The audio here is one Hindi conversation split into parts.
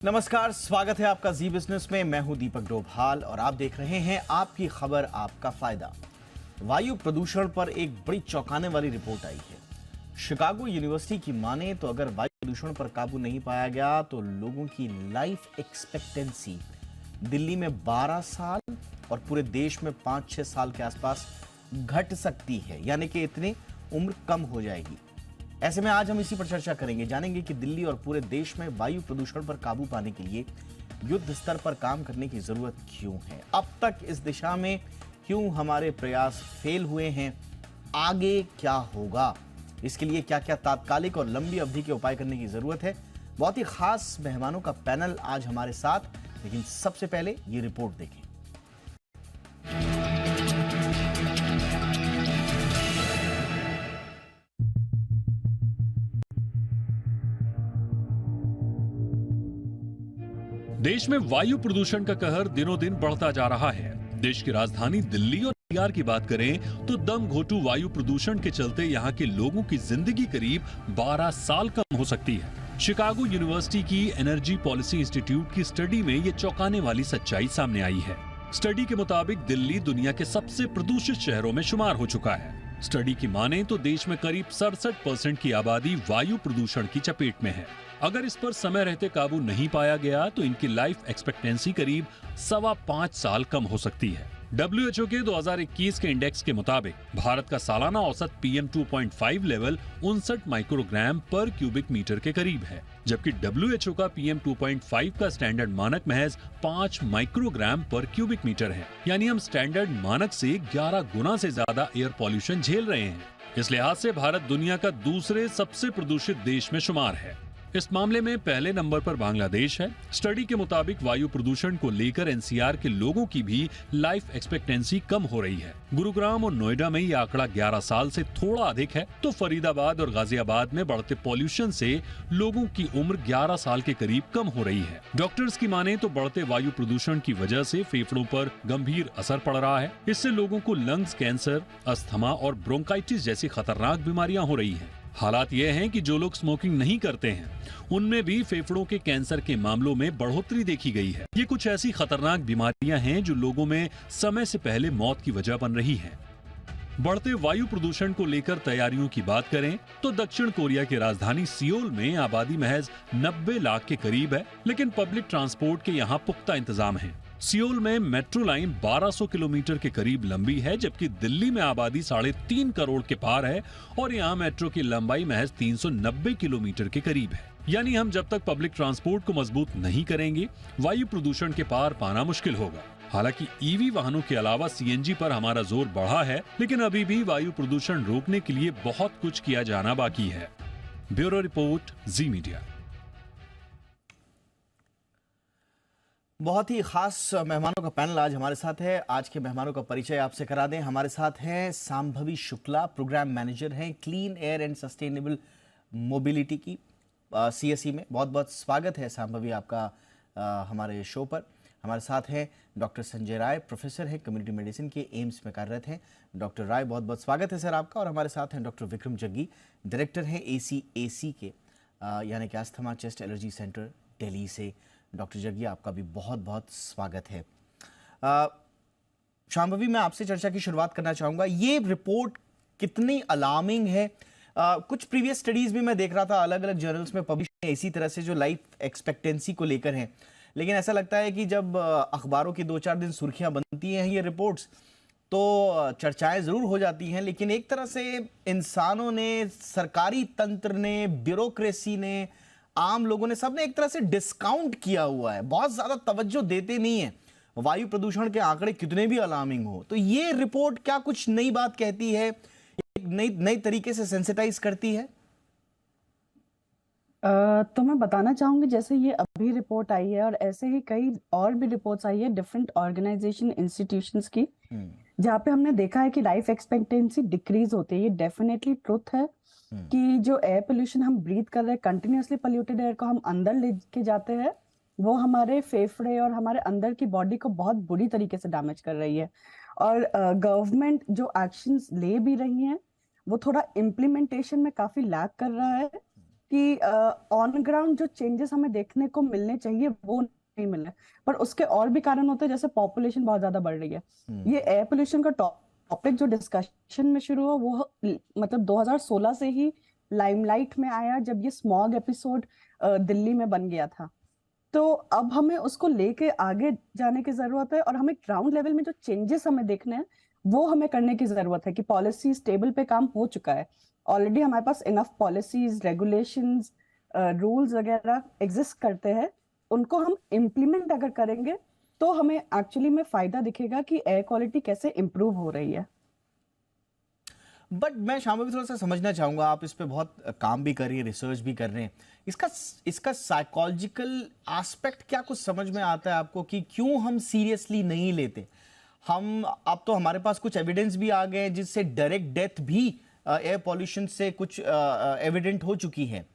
नमस्कार, स्वागत है आपका जी बिजनेस में। मैं हूं दीपक डोभाल और आप देख रहे हैं आपकी खबर आपका फायदा। वायु प्रदूषण पर एक बड़ी चौंकाने वाली रिपोर्ट आई है। शिकागो यूनिवर्सिटी की माने तो अगर वायु प्रदूषण पर काबू नहीं पाया गया तो लोगों की लाइफ एक्सपेक्टेंसी दिल्ली में 12 साल और पूरे देश में 5-6 साल के आसपास घट सकती है, यानी कि इतनी उम्र कम हो जाएगी। ऐसे में आज हम इसी पर चर्चा करेंगे, जानेंगे कि दिल्ली और पूरे देश में वायु प्रदूषण पर काबू पाने के लिए युद्ध स्तर पर काम करने की जरूरत क्यों है, अब तक इस दिशा में क्यों हमारे प्रयास फेल हुए हैं, आगे क्या होगा, इसके लिए क्या क्या तात्कालिक और लंबी अवधि के उपाय करने की जरूरत है। बहुत ही खास मेहमानों का पैनल आज हमारे साथ, लेकिन सबसे पहले ये रिपोर्ट देखें। देश में वायु प्रदूषण का कहर दिनों दिन बढ़ता जा रहा है। देश की राजधानी दिल्ली और एनसीआर की बात करें तो दम घोटू वायु प्रदूषण के चलते यहाँ के लोगों की जिंदगी करीब 12 साल कम हो सकती है। शिकागो यूनिवर्सिटी की एनर्जी पॉलिसी इंस्टीट्यूट की स्टडी में ये चौंकाने वाली सच्चाई सामने आई है। स्टडी के मुताबिक दिल्ली दुनिया के सबसे प्रदूषित शहरों में शुमार हो चुका है। स्टडी की माने तो देश में करीब 67% की आबादी वायु प्रदूषण की चपेट में है। अगर इस पर समय रहते काबू नहीं पाया गया तो इनकी लाइफ एक्सपेक्टेंसी करीब 5.25 साल कम हो सकती है। WHO के 2021 के इंडेक्स के मुताबिक भारत का सालाना औसत PM 2.5 लेवल 59 माइक्रोग्राम पर क्यूबिक मीटर के करीब है, जबकि WHO का PM 2.5 का स्टैंडर्ड मानक महज 5 माइक्रोग्राम पर क्यूबिक मीटर है। यानी हम स्टैंडर्ड मानक से 11 गुना से ज्यादा एयर पॉल्यूशन झेल रहे हैं। इस लिहाज से भारत दुनिया का दूसरे सबसे प्रदूषित देश में शुमार है। इस मामले में पहले नंबर पर बांग्लादेश है। स्टडी के मुताबिक वायु प्रदूषण को लेकर एनसीआर के लोगों की भी लाइफ एक्सपेक्टेंसी कम हो रही है। गुरुग्राम और नोएडा में ये आंकड़ा 11 साल से थोड़ा अधिक है, तो फरीदाबाद और गाजियाबाद में बढ़ते पॉल्यूशन से लोगों की उम्र 11 साल के करीब कम हो रही है। डॉक्टर्स की माने तो बढ़ते वायु प्रदूषण की वजह से फेफड़ों पर गंभीर असर पड़ रहा है। इससे लोगों को लंग्स कैंसर, अस्थमा और ब्रोंकाइटिस जैसी खतरनाक बीमारियां हो रही हैं। हालात यह हैं कि जो लोग स्मोकिंग नहीं करते हैं उनमें भी फेफड़ों के कैंसर के मामलों में बढ़ोतरी देखी गई है। ये कुछ ऐसी खतरनाक बीमारियां हैं जो लोगों में समय से पहले मौत की वजह बन रही हैं। बढ़ते वायु प्रदूषण को लेकर तैयारियों की बात करें तो दक्षिण कोरिया की राजधानी सियोल में आबादी महज 90 लाख के करीब है, लेकिन पब्लिक ट्रांसपोर्ट के यहाँ पुख्ता इंतजाम है। सियोल में मेट्रो लाइन 1200 किलोमीटर के करीब लंबी है, जबकि दिल्ली में आबादी 3.5 करोड़ के पार है और यहाँ मेट्रो की लंबाई महज 390 किलोमीटर के करीब है। यानी हम जब तक पब्लिक ट्रांसपोर्ट को मजबूत नहीं करेंगे, वायु प्रदूषण के पार पाना मुश्किल होगा। हालांकि ईवी वाहनों के अलावा सीएनजी पर हमारा जोर बढ़ा है, लेकिन अभी भी वायु प्रदूषण रोकने के लिए बहुत कुछ किया जाना बाकी है। ब्यूरो रिपोर्ट, जी मीडिया। बहुत ही खास मेहमानों का पैनल आज हमारे साथ है। आज के मेहमानों का परिचय आपसे करा दें। हमारे साथ हैं सांभवी शुक्ला, प्रोग्राम मैनेजर हैं clean air and sustainable mobility की CSE में। बहुत बहुत स्वागत है सांभवी आपका हमारे शो पर। हमारे साथ हैं डॉक्टर संजय राय, प्रोफेसर हैं कम्युनिटी मेडिसिन के, एम्स में कार्यरत हैं। डॉक्टर राय, बहुत बहुत स्वागत है सर आपका। और हमारे साथ हैं डॉक्टर विक्रम जग्गी, डायरेक्टर हैं ACAC के यानी कि asthma chest allergy centre Delhi से। डॉक्टर जग्गी, आपका भी बहुत बहुत स्वागत है। शांभवी, मैं आपसे चर्चा की शुरुआत करना चाहूँगा। ये रिपोर्ट कितनी अलार्मिंग है? कुछ प्रीवियस स्टडीज़ भी मैं देख रहा था, अलग अलग जर्नल्स में पब्लिश है इसी तरह से, जो लाइफ एक्सपेक्टेंसी को लेकर हैं। लेकिन ऐसा लगता है कि जब अखबारों की 2-4 दिन सुर्खियाँ बनती हैं ये रिपोर्ट्स, तो चर्चाएं ज़रूर हो जाती हैं, लेकिन एक तरह से इंसानों ने, सरकारी तंत्र ने, ब्यूरोक्रेसी ने, आम लोगों ने, सबने एक तरह से डिस्काउंट किया हुआ है, बहुत ज्यादा तवज्जो देते नहीं है। वायु प्रदूषण के आंकड़े कितने भी अलार्मिंग हो, तो ये रिपोर्ट क्या कुछ नई बात कहती है, एक नई तरीके से सेंसिटाइज करती है? तो मैं बताना चाहूंगी, जैसे ये अभी रिपोर्ट आई है और ऐसे ही कई और भी रिपोर्ट्स आई है डिफरेंट ऑर्गेनाइजेशन, इंस्टीट्यूशंस की, जहाँ पे हमने देखा है कि लाइफ एक्सपेक्टेंसी डिक्रीज होती है। ये डेफिनेटली ट्रुथ है कि जो एयर पोल्यूशन हम ब्रीथ कर रहे हैं, कंटिन्यूअसली पोल्यूटेड एयर को हम अंदर लेके जाते हैं, वो हमारे फेफड़े और हमारे अंदर की बॉडी को बहुत बुरी तरीके से डैमेज कर रही है। और गवर्नमेंट जो एक्शंस ले भी रही है वो थोड़ा इम्प्लीमेंटेशन में काफी लैग कर रहा है। कि ऑन ग्राउंड जो चेंजेस हमें देखने को मिलने चाहिए वो नहीं मिले। पर उसके और भी कारण होते हैं, जैसे पॉपुलेशन बहुत ज्यादा बढ़ रही है। ये एयर पोल्यूशन का टॉपिक जो डिस्कशन में शुरू हुआ वो मतलब 2016 से ही लाइमलाइट में आया, जब ये स्मॉग एपिसोड दिल्ली में बन गया था। तो अब हमें उसको लेके आगे जाने की जरूरत है, और हमें ग्राउंड लेवल में जो चेंजेस हमें देखने हैं वो हमें करने की जरूरत है। कि पॉलिसीज टेबल पे काम हो चुका है ऑलरेडी, हमारे पास इनफ पॉलिसीज, रेगुलेशंस, रूल्स वगैरह एग्जिस्ट करते हैं। उनको हम इम्प्लीमेंट अगर करेंगे तो हमें एक्चुअली में फायदा दिखेगा कि एयर क्वालिटी कैसे इंप्रूव हो रही है। बट मैं शाम भी थोड़ा सा समझना चाहूंगा, आप इस पे बहुत काम भी कर रही है, रिसर्च भी कर रहे हैं, इसका साइकोलॉजिकल एस्पेक्ट क्या कुछ समझ में आता है आपको कि क्यों हम सीरियसली नहीं लेते? हम अब तो हमारे पास कुछ एविडेंस भी आ गए जिससे डायरेक्ट डेथ भी एयर पॉल्यूशन से कुछ एविडेंट हो चुकी है।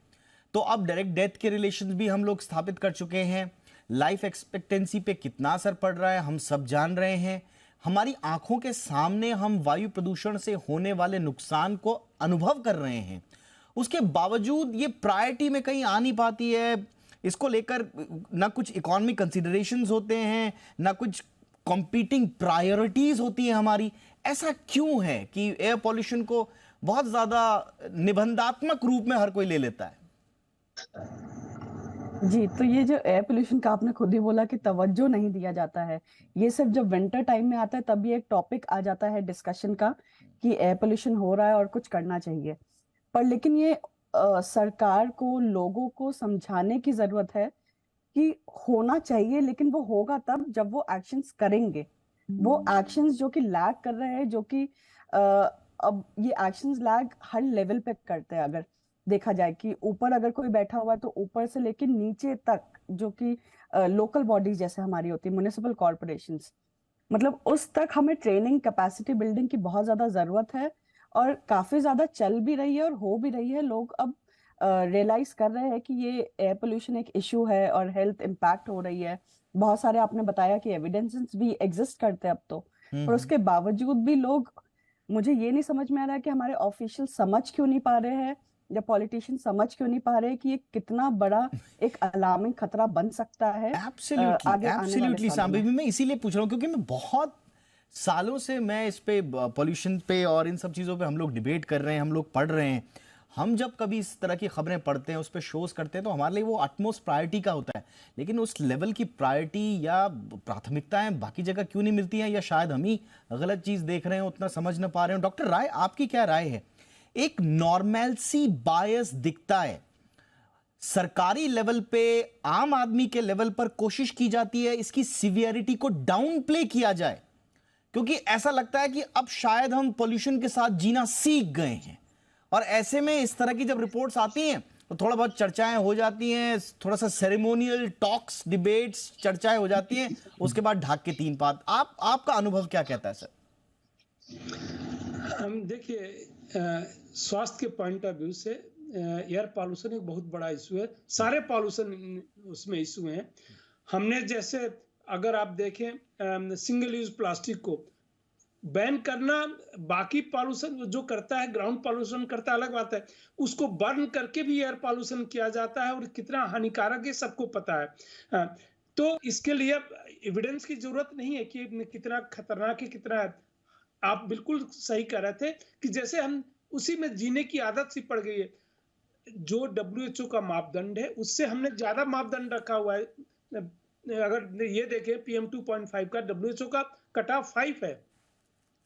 तो अब डायरेक्ट डेथ के रिलेशंस भी हम लोग स्थापित कर चुके हैं। लाइफ एक्सपेक्टेंसी पे कितना असर पड़ रहा है हम सब जान रहे हैं। हमारी आंखों के सामने हम वायु प्रदूषण से होने वाले नुकसान को अनुभव कर रहे हैं। उसके बावजूद ये प्रायोरिटी में कहीं आ नहीं पाती है। इसको लेकर ना कुछ इकोनॉमिक कंसिडरेशंस होते हैं, ना कुछ कॉम्पीटिंग प्रायोरिटीज होती हैं हमारी। ऐसा क्यों है कि एयर पॉल्यूशन को बहुत ज्यादा निबंधात्मक रूप में हर कोई ले लेता है? जी, तो ये जो एयर पोल्यूशन का आपने खुद ही बोला कि तवज्जो नहीं दिया जाता है, ये सिर्फ जब विंटर टाइम में आता है तब ये एक टॉपिक आ जाता है डिस्कशन का कि एयर पोल्यूशन हो रहा है और कुछ करना चाहिए। पर लेकिन ये सरकार को, लोगों को समझाने की जरूरत है कि होना चाहिए, लेकिन वो होगा तब जब वो एक्शंस करेंगे। वो एक्शंस जो कि लैग कर रहे हैं, जो कि अब ये एक्शंस लैग हर लेवल पे करते हैं। अगर देखा जाए कि ऊपर अगर कोई बैठा हुआ है तो ऊपर से लेकर नीचे तक, जो कि लोकल बॉडीज जैसे हमारी होती है, म्युनिसिपल कॉर्पोरेशंस, मतलब उस तक हमें ट्रेनिंग, कैपेसिटी बिल्डिंग की बहुत ज्यादा जरूरत है। और काफी ज्यादा चल भी रही है और हो भी रही है। लोग अब रियलाइज कर रहे हैं कि ये एयर पोल्यूशन एक इशू है और हेल्थ इम्पैक्ट हो रही है। बहुत सारे आपने बताया कि एविडेंसेस भी एग्जिस्ट करते हैं अब तो, पर उसके बावजूद भी लोग, मुझे ये नहीं समझ में आ रहा है कि हमारे ऑफिशियल समझ क्यों नहीं पा रहे हैं या पॉलिटिशियन समझ क्यों नहीं पा रहे कि ये कितना बड़ा एक अलार्मिंग खतरा बन सकता है एब्सोल्युटली, आगे आने वाले एब्सोल्युटली सालों में। सांबी, मैं इसीलिए पूछ रहा हूँ क्योंकि मैं बहुत सालों से मैं इस पे पॉल्यूशन पे और इन सब चीज़ों पे हम लोग डिबेट कर रहे हैं, हम लोग पढ़ रहे हैं। हम जब कभी इस तरह की खबरें पढ़ते हैं, उस पर शोज करते हैं, तो हमारे लिए वो अटमोस्ट प्रायोरिटी का होता है। लेकिन उस लेवल की प्रायोरिटी या प्राथमिकताएं बाकी जगह क्यों नहीं मिलती हैं, या शायद हम ही गलत चीज़ देख रहे हैं, उतना समझ ना पा रहे हैं। डॉक्टर राय, आपकी क्या राय है? एक नॉर्मेलसी बायस दिखता है सरकारी लेवल पे, आम आदमी के लेवल पर कोशिश की जाती है इसकी सीवियरिटी को डाउन प्ले किया जाए, क्योंकि ऐसा लगता है कि अब शायद हम पोल्यूशन के साथ जीना सीख गए हैं। और ऐसे में इस तरह की जब रिपोर्ट्स आती हैं तो थोड़ा बहुत चर्चाएं हो जाती हैं, थोड़ा सा सेरेमोनियल टॉक्स, डिबेट्स, चर्चाएं हो जाती हैं, उसके बाद ढाक के तीन पात। आपका अनुभव क्या कहता है सर? हम देखिए, स्वास्थ्य के पॉइंट ऑफ व्यू से एयर पॉल्यूशन एक बहुत बड़ा इशू है। सारे पॉल्यूशन उसमें इशू हैं। हमने जैसे अगर आप देखें सिंगल यूज प्लास्टिक को बैन करना, बाकी पॉल्यूशन जो करता है, ग्राउंड पॉल्यूशन करता है अलग बात है, उसको बर्न करके भी एयर पॉल्यूशन किया जाता है और कितना हानिकारक है सबको पता है। तो इसके लिए एविडेंस की जरूरत नहीं है कि कितना खतरनाक है, कितना है। आप बिल्कुल सही कह रहे थे कि जैसे हम उसी में जीने की आदत सी पड़ गई है। जो WHO का मापदंड है उससे हमने ज्यादा मापदंड रखा हुआ है। अगर ये देखें PM 2.5 का WHO का कट ऑफ 5 है,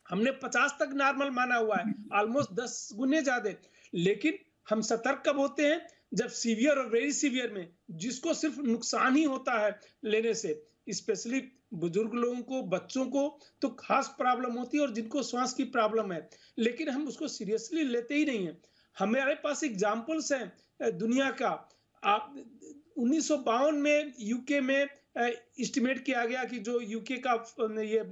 हमने 50 तक नॉर्मल माना हुआ है, ऑलमोस्ट 10 गुने ज्यादा। लेकिन हम सतर्क कब होते हैं? जब सीवियर और वेरी सीवियर में, जिसको सिर्फ नुकसान ही होता है लेने से, स्पेशली बुजुर्ग लोगों को, बच्चों को तो खास प्रॉब्लम होती है, और जिनको श्वास की प्रॉब्लम है, लेकिन हम उसको सीरियसली लेते ही नहीं है। हमारे पास एग्जाम्पल्स हैं दुनिया का। आप 1952 में यूके में एस्टिमेट किया गया कि जो यूके का ये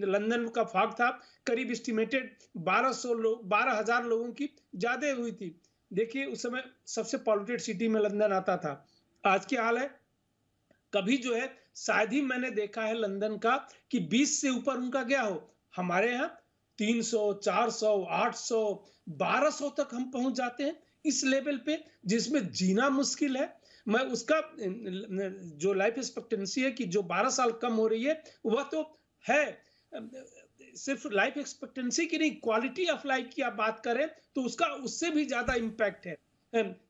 लंदन का फॉग था, करीब एस्टिमेटेड 12,000 लोगों की ज्यादा हुई थी। देखिए उस समय सबसे पॉल्यूटेड सिटी में लंदन आता था। आज क्या हाल है? कभी जो है शायद ही मैंने देखा है लंदन का कि 20 से ऊपर उनका गया हो। हमारे यहाँ 300, 400, 800, 1200 तक हम पहुंच जाते हैं। इस लेवल पे जिसमें जीना मुश्किल है। मैं उसका जो लाइफ एक्सपेक्टेंसी है कि जो 12 साल कम हो रही है, वह तो है। सिर्फ लाइफ एक्सपेक्टेंसी की नहीं, क्वालिटी ऑफ लाइफ की आप बात करें तो उसका उससे भी ज्यादा इम्पैक्ट है।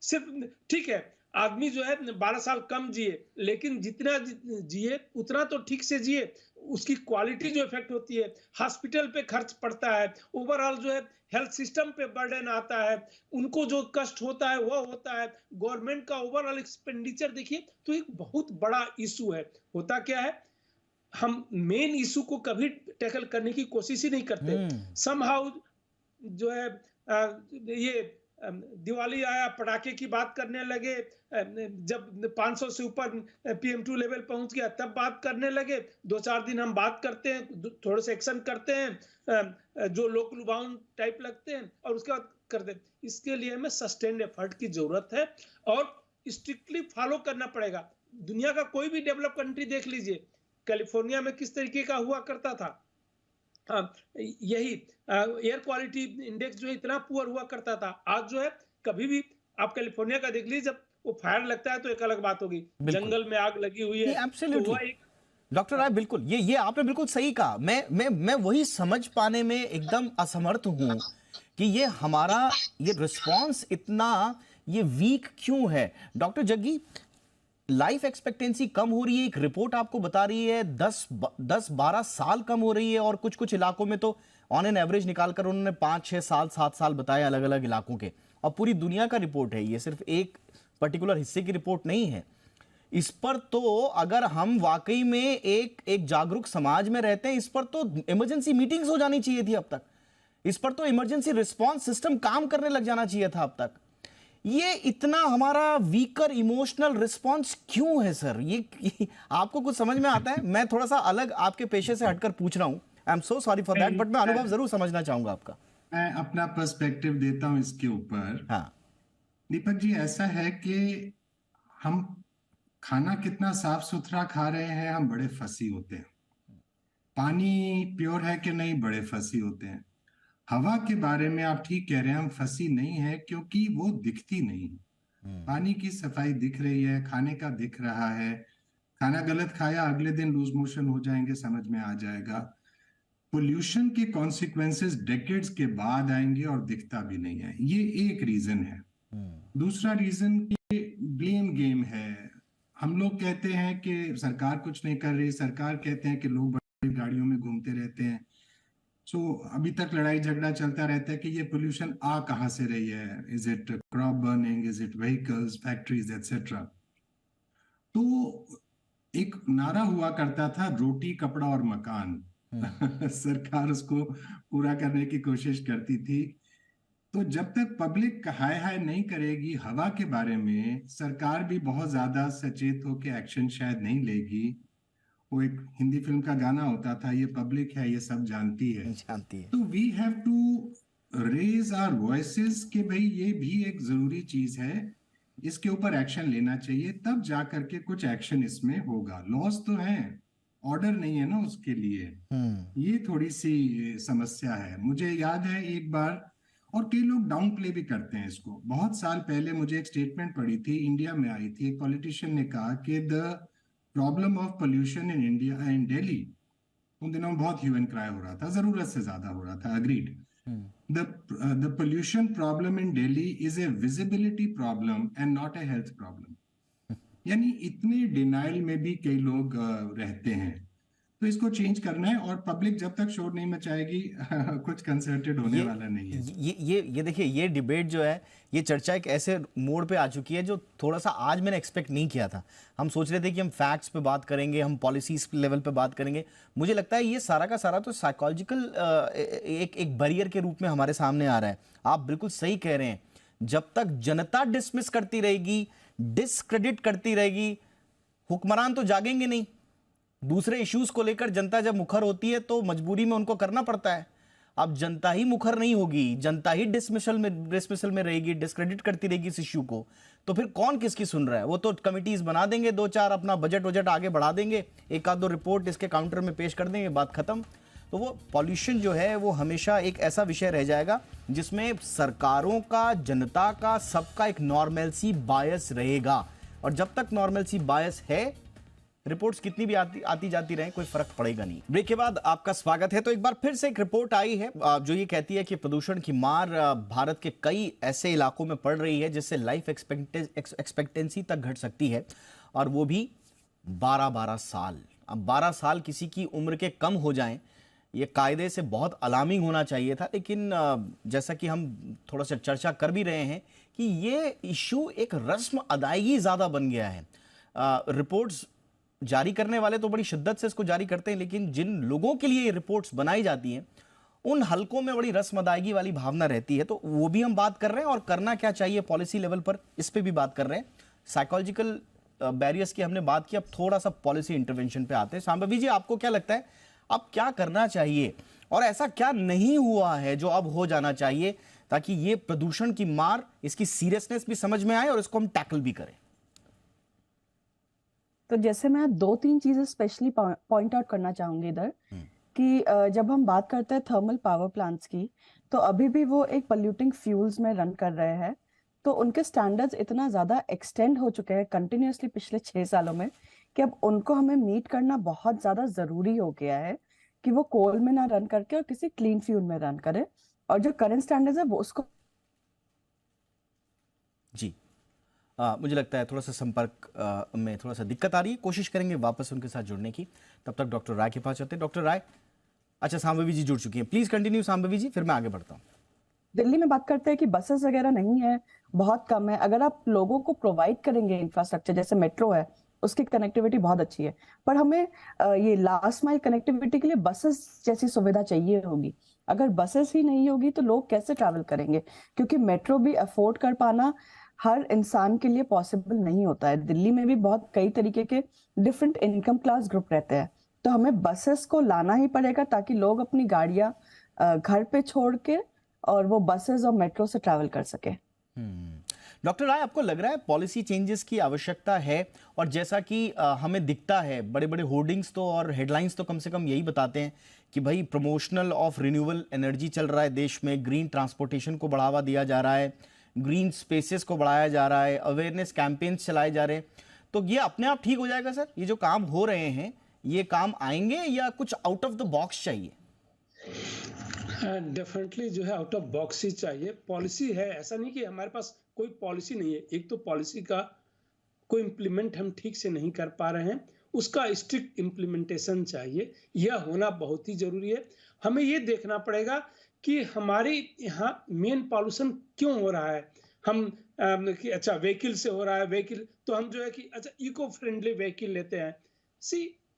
सिर्फ ठीक है, आदमी जो है 12 साल कम जिए, लेकिन जितना जिए उतना तो ठीक से जिए, उसकी क्वालिटी जो इफेक्ट होती है, हॉस्पिटल पे खर्च पड़ता है, ओवरऑल जो है हेल्थ सिस्टम पे बर्डन आता है, उनको जो कष्ट होता है वो होता है, गवर्नमेंट का ओवरऑल एक्सपेंडिचर देखिए, तो एक बहुत बड़ा इशू है। होता क्या है, हम मेन इशू को कभी टैकल करने की कोशिश ही नहीं करते। समहाउ जो है ये दिवाली आया, पटाखे की बात करने लगे, जब 500 से ऊपर PM2 लेवल पहुंच गया तब बात करने लगे। 2-4 दिन हम बात करते हैं, थोड़े से एक्शन करते हैं जो लोक लुभावन टाइप लगते हैं, और उसके बाद कर देते। इसके लिए हमें सस्टेन्ड एफर्ट की जरूरत है और स्ट्रिक्टली फॉलो करना पड़ेगा। दुनिया का कोई भी डेवलप कंट्री देख लीजिए, कैलिफोर्निया में किस तरीके का हुआ करता था, यही एयर क्वालिटी इंडेक्स जो है इतना पुअर हुआ करता था। आज जो है कभी भी आप कैलिफोर्निया का देख लीजिए, जब वो फायर लगता है तो एक अलग बात होगी, जंगल में आग लगी हुई है। एब्सोल्युटली डॉक्टर राय, बिल्कुल ये आपने बिल्कुल सही कहा। मैं वही समझ पाने में एकदम असमर्थ हूं कि ये हमारा ये रिस्पांस इतना ये वीक क्यों है। डॉक्टर जग्गी, लाइफ एक्सपेक्टेंसी कम हो रही है, एक रिपोर्ट आपको बता रही है 10-12 साल कम हो रही है, और कुछ कुछ इलाकों में तो ऑन एन एवरेज निकालकर उन्होंने 5-6 साल 7 साल बताए अलग अलग इलाकों के। और पूरी दुनिया का रिपोर्ट है, ये सिर्फ एक पर्टिकुलर हिस्से की रिपोर्ट नहीं है। इस पर तो अगर हम वाकई में एक जागरूक समाज में रहते हैं, इस पर तो इमरजेंसी मीटिंग्स हो जानी चाहिए थी अब तक। इस पर तो इमरजेंसी रिस्पांस सिस्टम काम करने लग जाना चाहिए था अब तक। ये इतना हमारा वीकर इमोशनल रिस्पांस क्यों है सर? ये आपको कुछ समझ में आता है? मैं थोड़ा सा अलग आपके पेशे से हटकर पूछ रहा हूं, I am so sorry for that, but मैं अनुभव जरूर समझना चाहूंगा आपका। मैं अपना पर्सपेक्टिव देता हूं इसके ऊपर। हाँ दीपक जी, ऐसा है कि हम खाना कितना साफ सुथरा खा रहे हैं, हम बड़े फसी होते हैं। पानी प्योर है कि नहीं, बड़े फसी होते हैं। हवा के बारे में आप ठीक कह रहे हैं, हम फंसी नहीं है क्योंकि वो दिखती नहीं। पानी की सफाई दिख रही है, खाने का दिख रहा है। खाना गलत खाया, अगले दिन लूज मोशन हो जाएंगे, समझ में आ जाएगा। पोल्यूशन के कॉन्सिक्वेंसेस डेकेड्स के बाद आएंगे और दिखता भी नहीं है। ये एक रीजन है। दूसरा रीजन ब्लेम गेम है। हम लोग कहते हैं कि सरकार कुछ नहीं कर रही, सरकार कहते हैं कि लोग बड़ी गाड़ियों में घूमते रहते हैं। अभी तक लड़ाई झगड़ा चलता रहता है कि ये पोल्यूशन आ कहां से रही है, is it crop burning, is it vehicles, factories etcetera. तो एक नारा हुआ करता था, रोटी कपड़ा और मकान। सरकार उसको पूरा करने की कोशिश करती थी। तो जब तक पब्लिक हाय हाय नहीं करेगी हवा के बारे में, सरकार भी बहुत ज्यादा सचेत होकर एक्शन शायद नहीं लेगी। वो एक हिंदी फिल्म का गाना होता था, ये पब्लिक है, ये सब जानती है। तो we have to raise our voices कि भाई ये भी एक जरूरी चीज है, इसके ऊपर एक्शन लेना चाहिए, तब जा करके कुछ एक्शन इसमें होगा। लॉस तो है, ऑर्डर नहीं है ना उसके लिए। ये थोड़ी सी समस्या है। मुझे याद है एक बार, और कई लोग डाउन प्ले भी करते हैं इसको, बहुत साल पहले मुझे एक स्टेटमेंट पड़ी थी, इंडिया में आई थी। एक पॉलिटिशियन ने कहा कि the problem of pollution in India, in Delhi, उन दिनों में बहुत ह्यू एंड क्राई हो रहा था, जरूरत से ज्यादा हो रहा था, agreed. The pollution problem in Delhi is a visibility problem and not a health problem. यानी इतने डिनाइल में भी कई लोग रहते हैं। तो इसको चेंज करना है, और पब्लिक जब तक शोर नहीं मचाएगी कुछ कंसर्टेड होने वाला नहीं है। ये देखिए, ये डिबेट जो है, ये चर्चा एक ऐसे मोड़ पे आ चुकी है जो थोड़ा सा आज मैंने एक्सपेक्ट नहीं किया था। हम सोच रहे थे कि हम फैक्ट्स पे बात करेंगे, हम पॉलिसीज लेवल पे बात करेंगे। मुझे लगता है ये सारा का सारा तो साइकोलॉजिकल एक बैरियर के रूप में हमारे सामने आ रहा है। आप बिल्कुल सही कह रहे हैं, जब तक जनता डिसमिस करती रहेगी, डिसक्रेडिट करती रहेगी, हुक्मरान तो जागेंगे नहीं। दूसरे इश्यूज को लेकर जनता जब मुखर होती है तो मजबूरी में उनको करना पड़ता है। अब जनता ही मुखर नहीं होगी, जनता ही डिसमिसल में रहेगी, डिस्क्रेडिट करती रहेगी इस इश्यू को, तो फिर कौन किसकी सुन रहा है? वो तो कमिटीज बना देंगे, 2-4 अपना बजट आगे बढ़ा देंगे, एक आध दो रिपोर्ट इसके काउंटर में पेश कर देंगे, बात खत्म। तो वो पॉल्यूशन जो है वो हमेशा एक ऐसा विषय रह जाएगा जिसमें सरकारों का, जनता का, सबका एक नॉर्मलसी बायस रहेगा। और जब तक नॉर्मलसी बायस है, रिपोर्ट्स कितनी भी आती जाती रहे, कोई फर्क पड़ेगा नहीं। ब्रेक के बाद आपका स्वागत है। तो एक बार फिर से एक रिपोर्ट आई है जो ये कहती है कि प्रदूषण की मार भारत के कई ऐसे इलाकों में पड़ रही है जिससे लाइफ एक्सपेक्टेंसी तक घट सकती है, और वो भी 12-12 साल। अब 12 साल किसी की उम्र के कम हो जाएं, ये कायदे से बहुत अलार्मिंग होना चाहिए था। लेकिन जैसा कि हम थोड़ा सा चर्चा कर भी रहे हैं कि ये इशू एक रस्म अदायगी ज़्यादा बन गया है। रिपोर्ट्स जारी करने वाले तो बड़ी शिद्दत से इसको जारी करते हैं, लेकिन जिन लोगों के लिए ये रिपोर्ट्स बनाई जाती हैं उन हलकों में बड़ी रस्म अदायगी वाली भावना रहती है। तो वो भी हम बात कर रहे हैं, और करना क्या चाहिए पॉलिसी लेवल पर, इस पे भी बात कर रहे हैं। साइकोलॉजिकल बैरियर्स की हमने बात की, अब थोड़ा सा पॉलिसी इंटरवेंशन पे आते हैं। सांबवी जी, आपको क्या लगता है अब क्या करना चाहिए, और ऐसा क्या नहीं हुआ है जो अब हो जाना चाहिए, ताकि ये प्रदूषण की मार, इसकी सीरियसनेस भी समझ में आए और इसको हम टैकल भी करें? तो जैसे मैं 2-3 चीजें स्पेशली पॉइंट आउट करना चाहूंगी इधर कि जब हम बात करते हैं थर्मल पावर प्लांट्स की, तो अभी भी वो एक पोल्यूटिंग फ्यूल्स में रन कर रहे हैं। तो उनके स्टैंडर्ड्स इतना ज्यादा एक्सटेंड हो चुके हैं कंटिन्यूअसली पिछले 6 सालों में कि अब उनको हमें मीट करना बहुत ज्यादा जरूरी हो गया है कि वो कोल में ना रन करके और किसी क्लीन फ्यूल में रन करे। और जो करंट स्टैंडर्ड्स है वो उसको जी मुझे लगता है थोड़ा सा संपर्क में थोड़ा सा दिक्कत आ रही है, कोशिश करेंगे वापस उनके साथ जुड़ने की। तब तक डॉक्टर राय के पास चलते हैं। डॉक्टर राय, अच्छा सांबवी जी जुड़ चुकी हैं, प्लीज कंटिन्यू सांबवी जी, फिर मैं आगे बढ़ता हूँ। दिल्ली में बात करते हैं कि बसेस वगैरह नहीं है, बहुत कम है। अगर आप लोगों को प्रोवाइड करेंगे इंफ्रास्ट्रक्चर, जैसे मेट्रो है, उसकी कनेक्टिविटी बहुत अच्छी है, पर हमें ये लास्ट माइल कनेक्टिविटी के लिए बसेस जैसी सुविधा चाहिए होगी। अगर बसेस ही नहीं होगी तो लोग कैसे ट्रैवल करेंगे, क्योंकि मेट्रो भी अफोर्ड कर पाना हर इंसान के लिए पॉसिबल नहीं होता है। दिल्ली में भी बहुत कई तरीके के डिफरेंट इनकम क्लास ग्रुप रहते हैं, तो हमें बसेस को लाना ही पड़ेगा ताकि लोग अपनी गाड़ियां घर पे छोड़ के और वो बसेस और मेट्रो से ट्रैवल कर सके। डॉक्टर राय, आपको लग रहा है पॉलिसी चेंजेस की आवश्यकता है? और जैसा कि हमें दिखता है, बड़े बड़े होर्डिंग्स तो और हेडलाइंस तो कम से कम यही बताते हैं कि भाई प्रमोशनल ऑफ रिन्यूएबल एनर्जी चल रहा है देश में, ग्रीन ट्रांसपोर्टेशन को बढ़ावा दिया जा रहा है, ग्रीन स्पेसेस को बढ़ाया जा रहा है, अवेयरनेस कैंपेन्स चलाए जा रहे हैं। तो ये अपने आप ठीक हो जाएगा सर? ये जो काम हो रहे हैं ये काम आएंगे या कुछ आउट ऑफ द बॉक्स चाहिए? डेफिनेटली जो है आउट ऑफ बॉक्स ही चाहिए। पॉलिसी है, ऐसा नहीं कि हमारे पास कोई पॉलिसी नहीं है। एक तो पॉलिसी का कोई इम्प्लीमेंट हम ठीक से नहीं कर पा रहे हैं, उसका स्ट्रिक्ट इम्प्लीमेंटेशन चाहिए, यह होना बहुत ही जरूरी है। हमें ये देखना पड़ेगा कि हमारे यहाँ मेन पॉल्यूशन क्यों हो रहा है। हम कि अच्छा व्हीकल से हो रहा है, व्हीकल तो हम जो है कि अच्छा इको फ्रेंडली व्हीकल लेते हैं।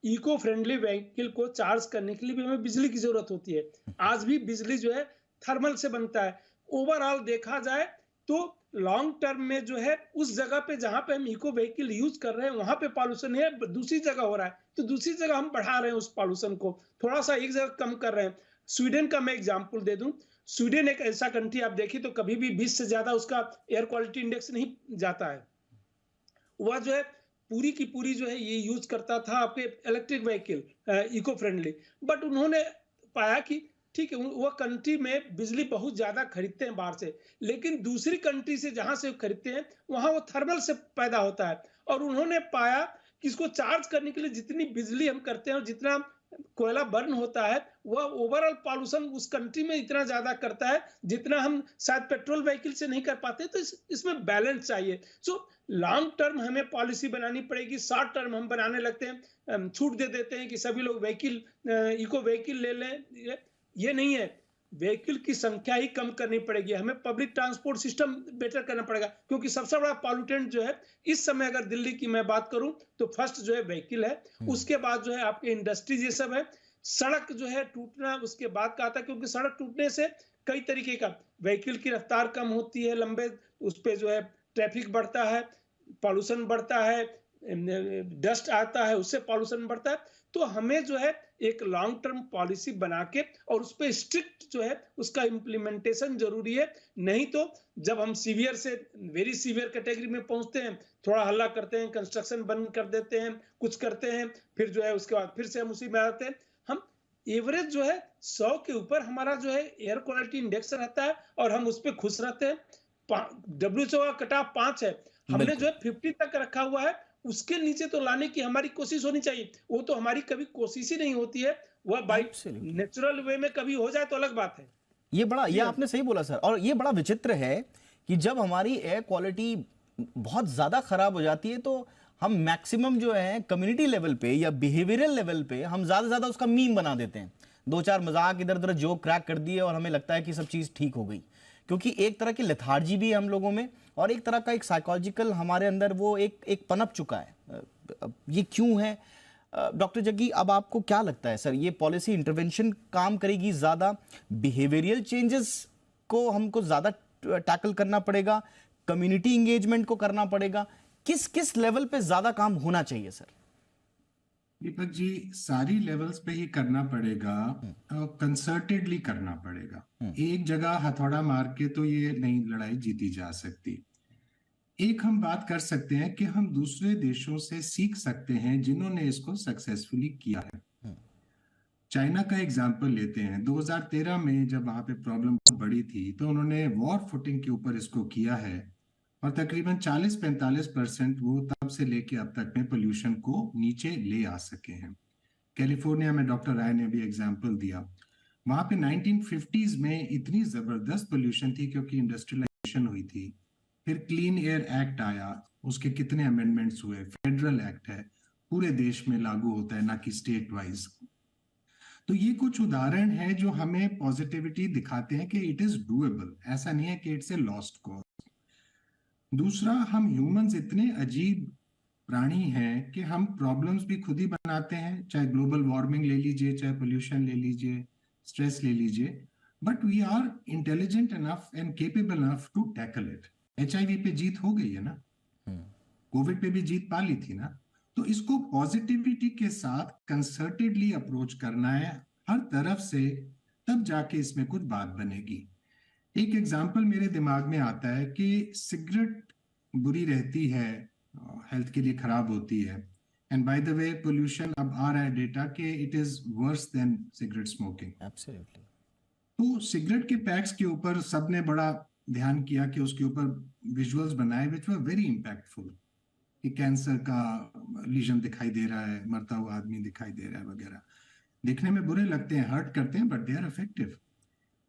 इको फ्रेंडली व्हीकल को चार्ज करने के लिए भी हमें बिजली की जरूरत होती है। आज भी बिजली जो है थर्मल से बनता है। ओवरऑल देखा जाए तो लॉन्ग टर्म में जो है उस जगह पे जहां पे हम इको व्हीकल यूज कर रहे हैं वहां पे पॉल्यूशन है, दूसरी जगह हो रहा है, तो दूसरी जगह हम बढ़ा रहे हैं उस पॉल्यूशन को, थोड़ा सा एक जगह कम कर रहे हैं। स्वीडन का मैं एग्जांपल दे दूं, स्वीडन एक ऐसा कंट्री आप देखिए तो कभी भी 20 से ज्यादा उसका एयर क्वालिटी इंडेक्स नहीं जाता है। वह जो है पूरी की पूरी जो है ये यूज करता था आपके electric vehicle eco friendly, but उन्होंने पाया कि ठीक है वो कंट्री में बिजली बहुत ज्यादा खरीदते हैं बाहर से, लेकिन दूसरी कंट्री से जहां से खरीदते हैं वहां वो थर्मल से पैदा होता है। और उन्होंने पाया कि इसको चार्ज करने के लिए जितनी बिजली हम करते हैं और जितना कोयला बर्न होता है वह ओवरऑल पॉल्यूशन उस कंट्री में इतना ज्यादा करता है जितना हम शायद पेट्रोल व्हीकल से नहीं कर पाते। तो इसमें बैलेंस चाहिए। सो लॉन्ग टर्म हमें पॉलिसी बनानी पड़ेगी। शॉर्ट टर्म हम बनाने लगते हैं, छूट दे देते हैं कि सभी लोग व्हीकल इको व्हीकल ले लें, ये नहीं है। व्हीकल की संख्या ही कम करनी पड़ेगी। हमें पब्लिक ट्रांसपोर्ट सिस्टम बेटर करना पड़ेगा, क्योंकि सबसे बड़ा पॉल्यूटेंट जो है इस समय अगर दिल्ली की मैं बात करूं तो फर्स्ट जो है व्हीकल है, उसके बाद जो है आपके इंडस्ट्रीज ये सब है, सड़क जो है टूटना उसके बाद का आता है, क्योंकि सड़क टूटने से कई तरीके का व्हीकल की रफ्तार कम होती है, लंबे उस पर जो है ट्रैफिक बढ़ता है, पॉल्यूशन बढ़ता है, डस्ट आता है, उससे पॉल्यूशन बढ़ता है। तो हमें जो है एक लॉन्ग टर्म पॉलिसी बना के और उस पर स्ट्रिक्ट जो है उसका इम्प्लीमेंटेशन जरूरी है। नहीं तो जब हम सीवियर से वेरी सीवियर कैटेगरी में पहुंचते हैं, थोड़ा हल्ला करते हैं, कंस्ट्रक्शन बंद कर देते हैं, कुछ करते हैं, फिर जो है उसके बाद फिर से हम उसी में आते हैं। हम एवरेज जो है 100 के ऊपर हमारा जो है एयर क्वालिटी इंडेक्स रहता है और हम उस पर खुश रहते हैं। WHO का कट ऑफ 5 है, हमने जो है 50 तक रखा हुआ है, उसके नीचे तो लाने की हमारी कोशिश होनी चाहिए। वो तो हमारी कभी कोशिश ही नहीं होती है, वह बाई नेचुरल वे में कभी हो जाए तो अलग बात है। ये आपने सही बोला सर। और ये बड़ा विचित्र है कि जब हमारी एयर क्वालिटी बहुत ज्यादा खराब हो जाती है तो हम मैक्सिमम जो है कम्युनिटी लेवल पे या बिहेवियरल लेवल पे हम ज्यादा से ज्यादा उसका मीम बना देते हैं, दो चार मजाक इधर उधर जोक क्रैक कर दिए और हमें लगता है कि सब चीज ठीक हो गई। क्योंकि एक तरह की लेथार्जी भी है हम लोगों में और एक तरह का एक साइकोलॉजिकल हमारे अंदर वो एक पनप चुका है। ये क्यों है डॉक्टर जग्गी? अब आपको क्या लगता है सर, ये पॉलिसी इंटरवेंशन काम करेगी ज्यादा, बिहेवियरल चेंजेस को हमको ज्यादा टैकल करना पड़ेगा, कम्युनिटी इंगेजमेंट को करना पड़ेगा, किस किस लेवल पे ज्यादा काम होना चाहिए सर? दीपक जी, सारी लेवल्स पे ही करना पड़ेगा और कंसर्टेडली करना पड़ेगा। एक जगह हथौड़ा मार के तो ये नई लड़ाई जीती जा सकती। एक हम बात कर सकते हैं कि हम दूसरे देशों से सीख सकते हैं जिन्होंने इसको सक्सेसफुली किया है। चाइना का एग्जाम्पल लेते हैं। 2013 में जब वहां पे प्रॉब्लम बड़ी थी तो उन्होंने वॉर फुटिंग के ऊपर इसको किया है और तकरीबन 40-45% वो तब से लेके अब तक में पोल्यूशन को नीचे ले आ सके हैं। कैलिफोर्निया में डॉक्टर राय ने भी एग्जाम्पल दिया, वहां पे 1950s में इतनी जबरदस्त पोल्यूशन थी क्योंकि इंडस्ट्रियलाइजेशन हुई थी। फिर क्लीन एयर एक्ट आया, उसके कितने अमेंडमेंट्स हुए, फेडरल एक्ट है, पूरे देश में लागू होता है, ना कि स्टेट वाइज। तो ये कुछ उदाहरण है जो हमें पॉजिटिविटी दिखाते हैं कि इट इज डूएबल, ऐसा नहीं है कि इट्स ए लॉस्ट कॉज। दूसरा, हम ह्यूमंस इतने अजीब प्राणी हैं कि हम प्रॉब्लम्स भी खुद ही बनाते हैं, चाहे ग्लोबल वार्मिंग ले लीजिए, चाहे पोल्यूशन ले लीजिए, स्ट्रेस ले लीजिए, but we are intelligent enough and capable enough to tackle it. HIV पे जीत हो गई है ना, कोविड पे भी जीत पा ली थी ना। तो इसको पॉजिटिविटी के साथ कंसर्टेडली अप्रोच करना है हर तरफ से, तब जाके इसमें कुछ बात बनेगी। एक एग्जाम्पल मेरे दिमाग में आता है कि सिगरेट बुरी रहती है, हेल्थ के लिए खराब होती है, and by the way pollution अब आ रहा है डेटा कि it is worse than cigarette smoking. Absolutely. तो सिगरेट के पैक्स के ऊपर सबने बड़ा ध्यान किया कि उसके ऊपर विजुअल्स बनाए विच वर वेरी इम्पैक्टफुल, कि कैंसर का लीजन दिखाई दे रहा है, मरता हुआ आदमी दिखाई दे रहा है वगैरह। देखने में बुरे लगते हैं, हर्ट करते हैं, बट दे आर इफेक्टिव।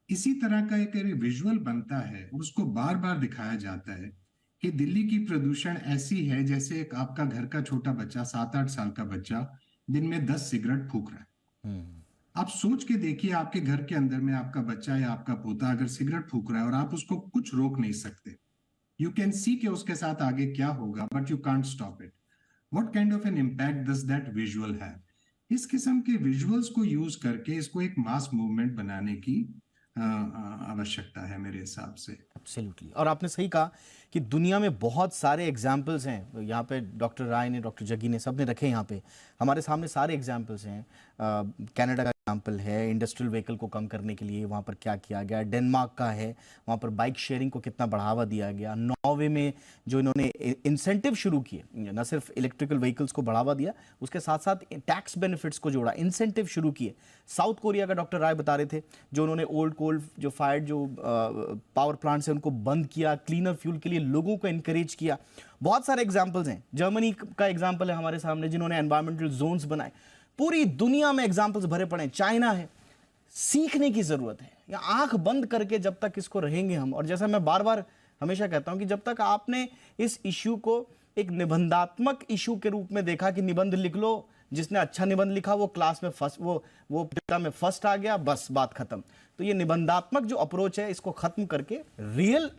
इसी तरह का एक विजुअल बनता है, उसको बार बार दिखाया जाता है कि दिल्ली की प्रदूषण ऐसी है जैसे एक आपका घर का छोटा बच्चा, 7-8 साल का बच्चा दिन में 10 सिगरेट फूंक रहा है। आप सोच के देखिए, आपके घर के अंदर में आपका बच्चा या आपका पोता अगर सिगरेट फूंक रहा है और आप उसको कुछ रोक नहीं सकते, यू कैन सी कि उसके साथ आगे क्या होगा, but you can't stop it. What kind of an impact does that visual have? इस किस्म के विजुअल्स को यूज करके इसको एक मास मूवमेंट बनाने की आवश्यकता है मेरे हिसाब से। एब्सोल्युटली। और आपने सही कहा कि दुनिया में बहुत सारे एग्जाम्पल्स हैं, यहाँ पे डॉक्टर राय ने, डॉक्टर जग्गी ने, सब ने रखे यहाँ पे हमारे सामने सारे एग्जाम्पल्स हैं। कनाडा का एग्जाम्पल है, इंडस्ट्रियल व्हीकल को कम करने के लिए वहाँ पर क्या किया गया। डेनमार्क का है, वहाँ पर बाइक शेयरिंग को कितना बढ़ावा दिया गया। नॉर्वे में जो इन्होंने इंसेंटिव शुरू किए, न सिर्फ इलेक्ट्रिकल व्हीकल्स को बढ़ावा दिया, उसके साथ साथ टैक्स बेनिफिट्स को जोड़ा, इंसेंटिव शुरू किए। साउथ कोरिया का डॉक्टर राय बता रहे थे, जो उन्होंने ओल्ड कोल जो फायर्ड जो पावर प्लांट्स है उनको बंद किया, क्लीनर फ्यूल के लिए लोगों को एनकरेज किया। बहुत सारे एग्जाम्पल्स हैं। जर्मनी का एग्जाम्पल है हमारे सामने, जिन्होंने एनवायरमेंटल जोन्स बनाए। पूरी दुनिया में एग्जाम्पल्स भरे पड़े हैं। चाइना है, सीखने की जरूरत है। या आंख बंद करके जब तक इसको रहेंगे हम, और जैसा मैं बार बार हमेशा कहता हूं कि जब तक आपने इस इश्यू को एक निबंधात्मक इश्यू के रूप में देखा कि निबंध लिख लो, जिसने अच्छा निबंध लिखा वो क्लास में फर्स्ट, वो प्रतियोगिता में फर्स्ट आ गया, बस बात खत्म। तो ये निबंधात्मक जो अप्रोच है, इसको खत्म करके रियल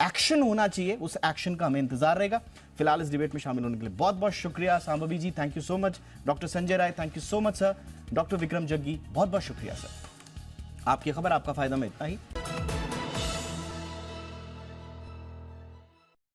एक्शन होना चाहिए। उस एक्शन का हमें इंतजार रहेगा। फिलहाल इस डिबेट में शामिल होने के लिए बहुत बहुत शुक्रिया Shambhavi ji, thank you so much. Doctor Sanjay Rai, thank you so much sir. Doctor Vikram Jaggi, बहुत बहुत शुक्रिया सर। आपकी खबर आपका फायदा में इतना ही।